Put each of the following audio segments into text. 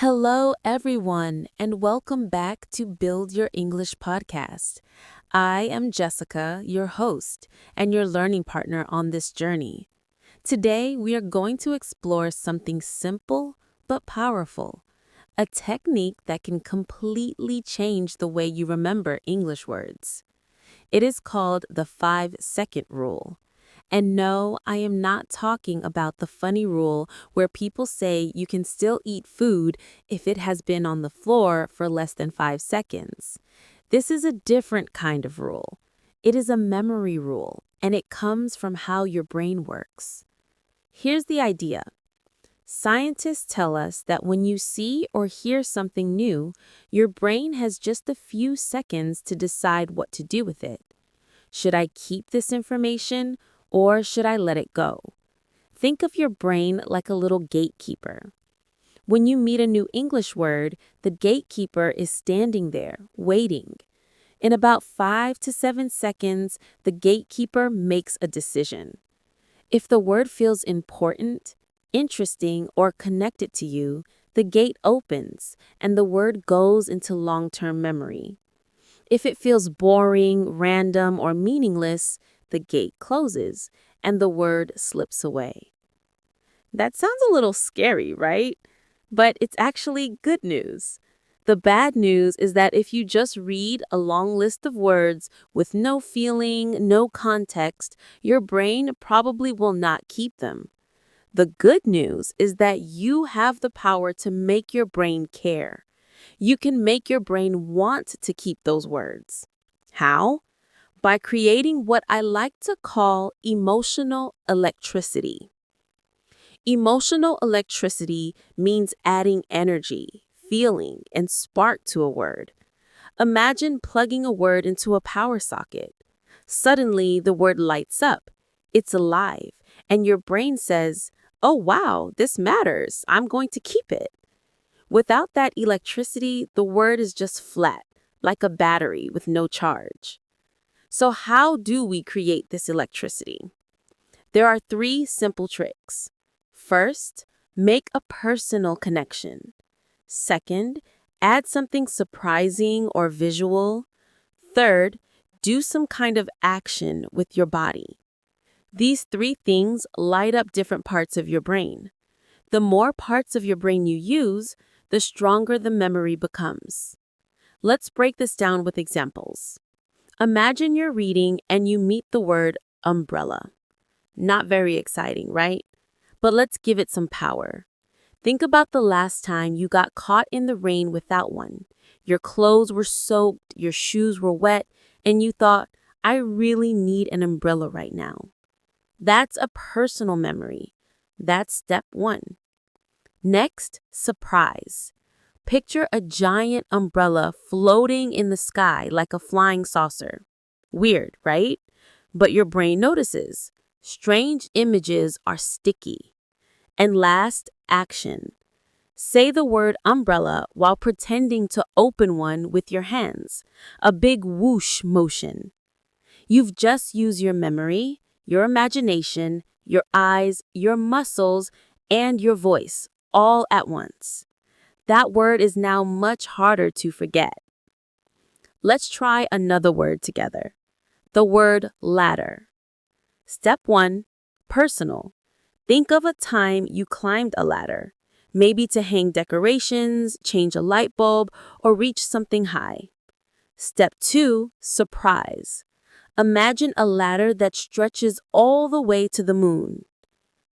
Hello, everyone, and welcome back to Build Your English podcast. I am Jessica, your host, and your learning partner on this journey. Today, we are going to explore something simple but powerful, a technique that can completely change the way you remember English words. It is called the 5-second rule. And no, I am not talking about the funny rule where people say you can still eat food if it has been on the floor for less than 5 seconds. This is a different kind of rule. It is a memory rule, and it comes from how your brain works. Here's the idea. Scientists tell us that when you see or hear something new, your brain has just a few seconds to decide what to do with it. Should I keep this information? Or should I let it go? Think of your brain like a little gatekeeper. When you meet a new English word, the gatekeeper is standing there, waiting. In about 5 to 7 seconds, the gatekeeper makes a decision. If the word feels important, interesting, or connected to you, the gate opens and the word goes into long-term memory. If it feels boring, random, or meaningless, the gate closes and the word slips away. That sounds a little scary, right? But it's actually good news. The bad news is that if you just read a long list of words with no feeling, no context, your brain probably will not keep them. The good news is that you have the power to make your brain care. You can make your brain want to keep those words. How? By creating what I like to call emotional electricity. Emotional electricity means adding energy, feeling, and spark to a word. Imagine plugging a word into a power socket. Suddenly, the word lights up. It's alive, and your brain says, "Oh wow, this matters. I'm going to keep it." Without that electricity, the word is just flat, like a battery with no charge. So how do we create this electricity? There are 3 simple tricks. First, make a personal connection. Second, add something surprising or visual. Third, do some kind of action with your body. These 3 things light up different parts of your brain. The more parts of your brain you use, the stronger the memory becomes. Let's break this down with examples. Imagine you're reading and you meet the word umbrella. Not very exciting, right? But let's give it some power. Think about the last time you got caught in the rain without one. Your clothes were soaked, your shoes were wet, and you thought, I really need an umbrella right now. That's a personal memory. That's step 1. Next, surprise. Picture a giant umbrella floating in the sky like a flying saucer. Weird, right? But your brain notices. Strange images are sticky. And last, action. Say the word umbrella while pretending to open one with your hands. A big whoosh motion. You've just used your memory, your imagination, your eyes, your muscles, and your voice all at once. That word is now much harder to forget. Let's try another word together. The word ladder. Step 1, personal. Think of a time you climbed a ladder, maybe to hang decorations, change a light bulb, or reach something high. Step 2, surprise. Imagine a ladder that stretches all the way to the moon.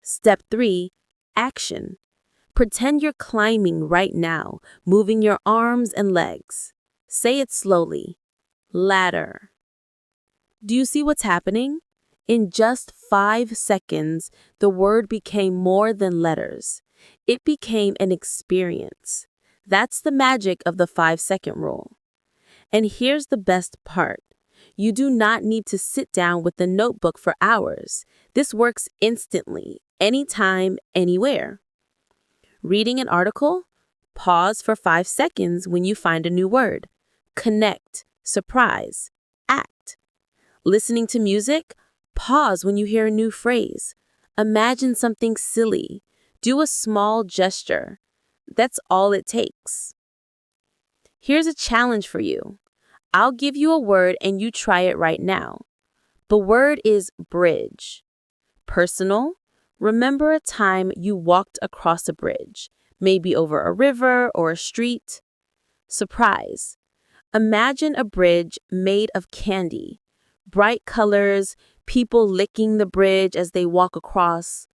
Step 3, action. Pretend you're climbing right now, moving your arms and legs. Say it slowly. Ladder. Do you see what's happening? In just 5 seconds, the word became more than letters. It became an experience. That's the magic of the 5-second rule. And here's the best part. You do not need to sit down with the notebook for hours. This works instantly, anytime, anywhere. Reading an article? Pause for 5 seconds when you find a new word. Connect, surprise, act. Listening to music? Pause when you hear a new phrase. Imagine something silly. Do a small gesture. That's all it takes. Here's a challenge for you. I'll give you a word and you try it right now. The word is bridge. Personal. Remember a time you walked across a bridge, maybe over a river or a street. Surprise. Imagine a bridge made of candy. Bright colors, people licking the bridge as they walk across.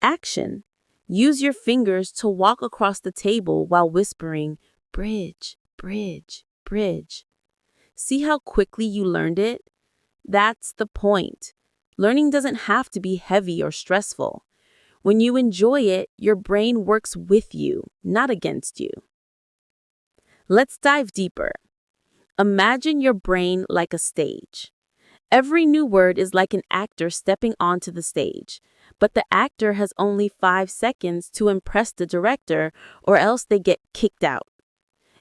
Action. Use your fingers to walk across the table while whispering, bridge, bridge, bridge. See how quickly you learned it? That's the point. Learning doesn't have to be heavy or stressful. When you enjoy it, your brain works with you, not against you. Let's dive deeper. Imagine your brain like a stage. Every new word is like an actor stepping onto the stage, but the actor has only 5 seconds to impress the director or else they get kicked out.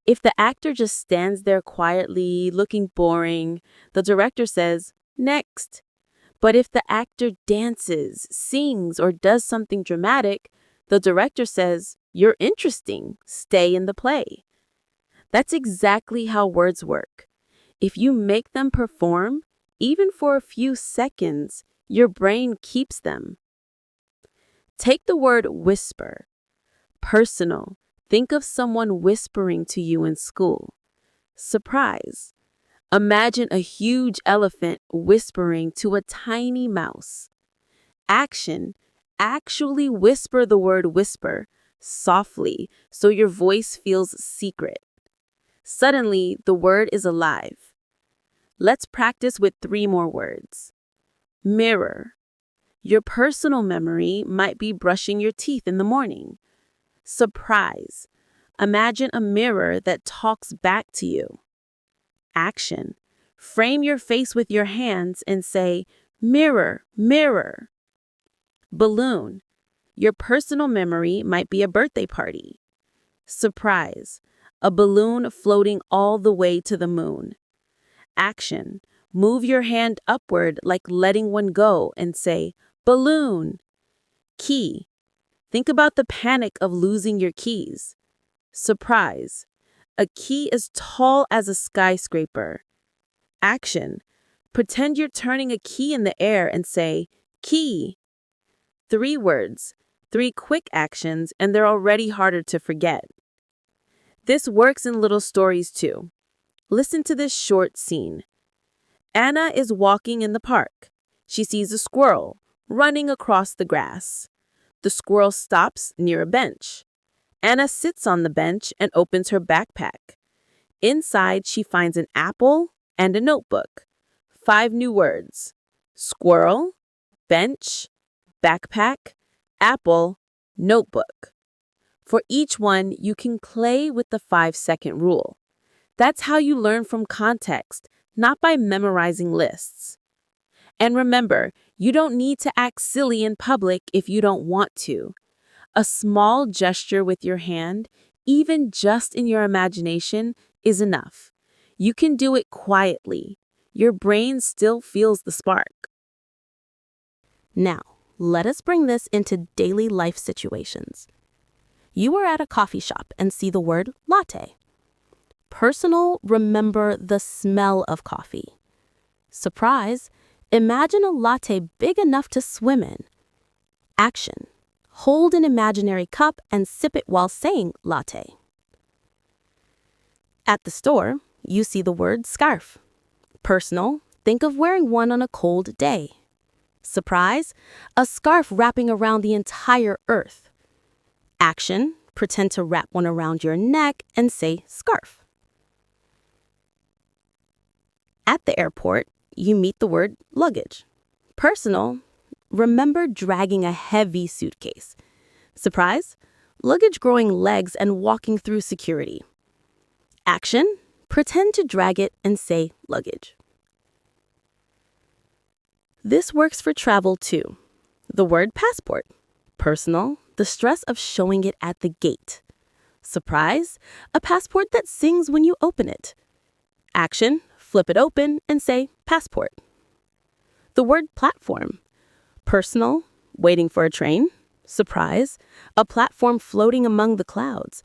If the actor just stands there quietly, looking boring, the director says, "Next." But if the actor dances, sings, or does something dramatic, the director says, "You're interesting. Stay in the play." That's exactly how words work. If you make them perform, even for a few seconds, your brain keeps them. Take the word whisper. Personal. Think of someone whispering to you in school. Surprise. Imagine a huge elephant whispering to a tiny mouse. Action. Actually whisper the word whisper softly so your voice feels secret. Suddenly, the word is alive. Let's practice with 3 more words. Mirror. Your personal memory might be brushing your teeth in the morning. Surprise. Imagine a mirror that talks back to you. Action. Frame your face with your hands and say, mirror, mirror. Balloon. Your personal memory might be a birthday party. Surprise. A balloon floating all the way to the moon. Action. Move your hand upward like letting one go and say, balloon. Key. Think about the panic of losing your keys. Surprise. A key is tall as a skyscraper. Action. Pretend you're turning a key in the air and say, key. 3 words, 3 quick actions, and they're already harder to forget. This works in little stories too. Listen to this short scene. Anna is walking in the park. She sees a squirrel running across the grass. The squirrel stops near a bench. Anna sits on the bench and opens her backpack. Inside, she finds an apple and a notebook. 5 new words: squirrel, bench, backpack, apple, notebook. For each one, you can play with the 5-second rule. That's how you learn from context, not by memorizing lists. And remember, you don't need to act silly in public if you don't want to. A small gesture with your hand, even just in your imagination, is enough. You can do it quietly. Your brain still feels the spark. Now, let us bring this into daily life situations. You are at a coffee shop and see the word latte. Personal, remember the smell of coffee. Surprise, imagine a latte big enough to swim in. Action, hold an imaginary cup and sip it while saying latte. At the store, you see the word scarf. Personal, think of wearing one on a cold day. Surprise, a scarf wrapping around the entire earth. Action, pretend to wrap one around your neck and say scarf. At the airport, you meet the word luggage. Personal, remember dragging a heavy suitcase. Surprise, luggage growing legs and walking through security. Action, pretend to drag it and say luggage. This works for travel too. The word passport. Personal, the stress of showing it at the gate. Surprise, a passport that sings when you open it. Action, flip it open and say passport. The word platform. Personal, waiting for a train. Surprise, a platform floating among the clouds.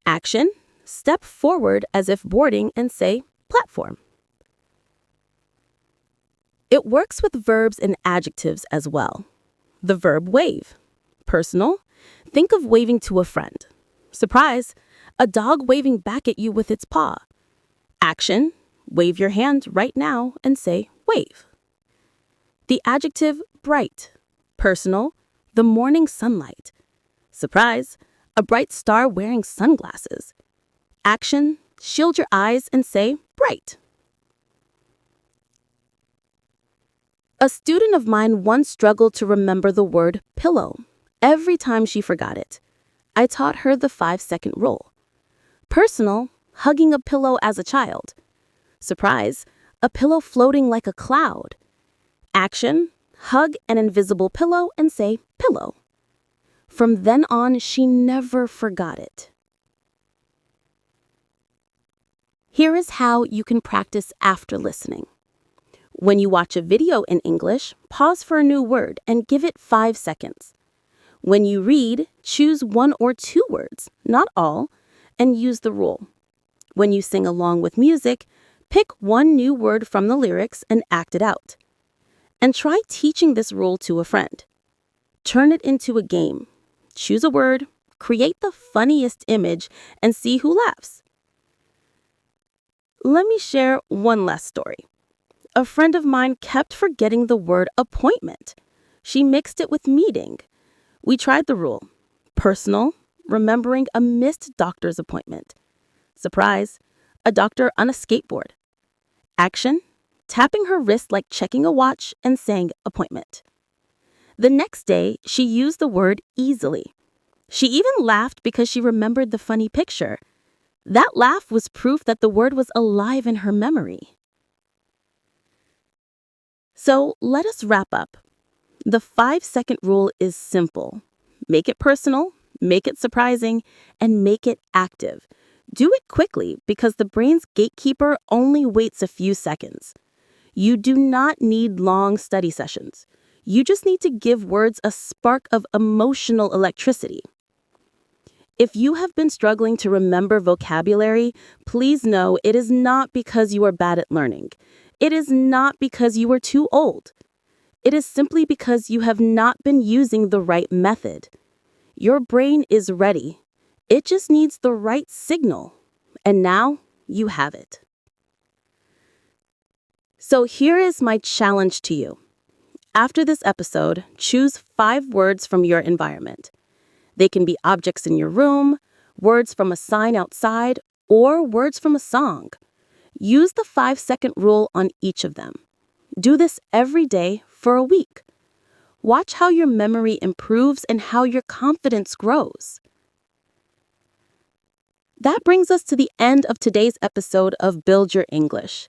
Action, step forward as if boarding and say, platform. It works with verbs and adjectives as well. The verb wave. Personal, think of waving to a friend. Surprise, a dog waving back at you with its paw. Action, wave your hand right now and say, wave. The adjective bright. Personal, the morning sunlight. Surprise, a bright star wearing sunglasses. Action, shield your eyes and say, bright. A student of mine once struggled to remember the word pillow every time she forgot it. I taught her the 5-second rule. Personal, hugging a pillow as a child. Surprise, a pillow floating like a cloud. Action, hug an invisible pillow and say, pillow. From then on, she never forgot it. Here is how you can practice after listening. When you watch a video in English, pause for a new word and give it 5 seconds. When you read, choose 1 or 2 words, not all, and use the rule. When you sing along with music, pick 1 new word from the lyrics and act it out. And try teaching this rule to a friend. Turn it into a game. Choose a word, create the funniest image, and see who laughs. Let me share one last story. A friend of mine kept forgetting the word appointment. She mixed it with meeting. We tried the rule. Personal, remembering a missed doctor's appointment. Surprise, a doctor on a skateboard. Action, tapping her wrist like checking a watch and saying appointment. The next day, she used the word easily. She even laughed because she remembered the funny picture. That laugh was proof that the word was alive in her memory. So let us wrap up. The 5-second rule is simple. Make it personal, make it surprising, and make it active. Do it quickly because the brain's gatekeeper only waits a few seconds. You do not need long study sessions. You just need to give words a spark of emotional electricity. If you have been struggling to remember vocabulary, please know it is not because you are bad at learning. It is not because you are too old. It is simply because you have not been using the right method. Your brain is ready. It just needs the right signal. And now you have it. So here is my challenge to you. After this episode, choose 5 words from your environment. They can be objects in your room, words from a sign outside, or words from a song. Use the 5-second rule on each of them. Do this every day for a week. Watch how your memory improves and how your confidence grows. That brings us to the end of today's episode of Build Your English.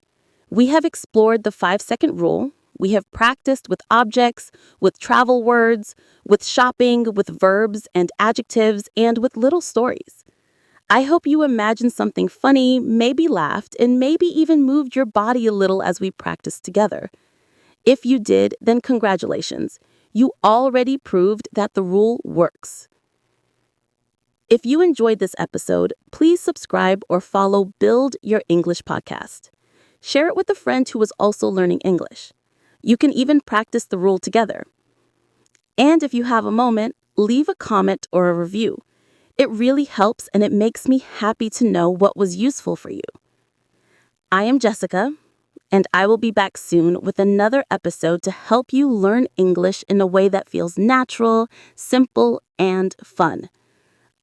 We have explored the 5-second rule. We have practiced with objects, with travel words, with shopping, with verbs and adjectives, and with little stories. I hope you imagined something funny, maybe laughed, and maybe even moved your body a little as we practiced together. If you did, then congratulations. You already proved that the rule works. If you enjoyed this episode, please subscribe or follow Build Your English podcast. Share it with a friend who is also learning English. You can even practice the rule together. And if you have a moment, leave a comment or a review. It really helps and it makes me happy to know what was useful for you. I am Jessica, and I will be back soon with another episode to help you learn English in a way that feels natural, simple, and fun.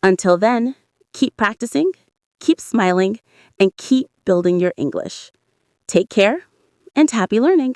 Until then, keep practicing, keep smiling, and keep building your English. Take care and happy learning.